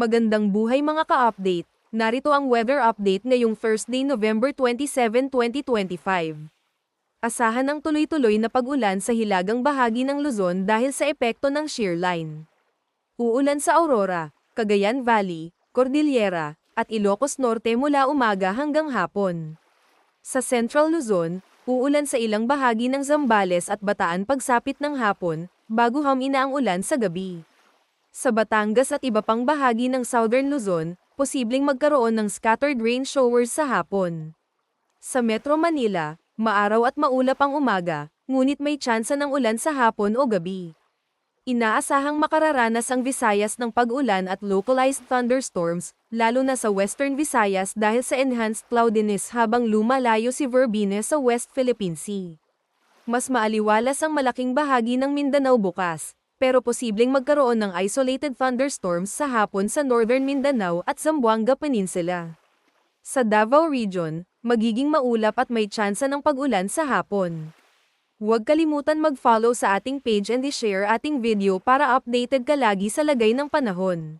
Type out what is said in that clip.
Magandang buhay mga ka-update. Narito ang weather update ngayong Thursday, November 27, 2025. Asahan ang tuloy-tuloy na pag-ulan sa hilagang bahagi ng Luzon dahil sa epekto ng shear line. Uulan sa Aurora, Cagayan Valley, Cordillera, at Ilocos Norte mula umaga hanggang hapon. Sa Central Luzon, uulan sa ilang bahagi ng Zambales at Bataan pagsapit ng hapon, bago humina ang ulan sa gabi. Sa Batangas at iba pang bahagi ng Southern Luzon, posibleng magkaroon ng scattered rain showers sa hapon. Sa Metro Manila, maaraw at maulap ang umaga, ngunit may tsansa ng ulan sa hapon o gabi. Inaasahang makararanas ang Visayas ng pag-ulan at localized thunderstorms, lalo na sa Western Visayas dahil sa enhanced cloudiness habang lumalayo si Verbene sa West Philippine Sea. Mas maaliwalas ang malaking bahagi ng Mindanao bukas, pero posibleng magkaroon ng isolated thunderstorms sa hapon sa Northern Mindanao at Zamboanga Peninsula. Sa Davao Region, magiging maulap at may tsansa ng pag-ulan sa hapon. Huwag kalimutan mag-follow sa ating page and i-share ating video para updated ka lagi sa lagay ng panahon.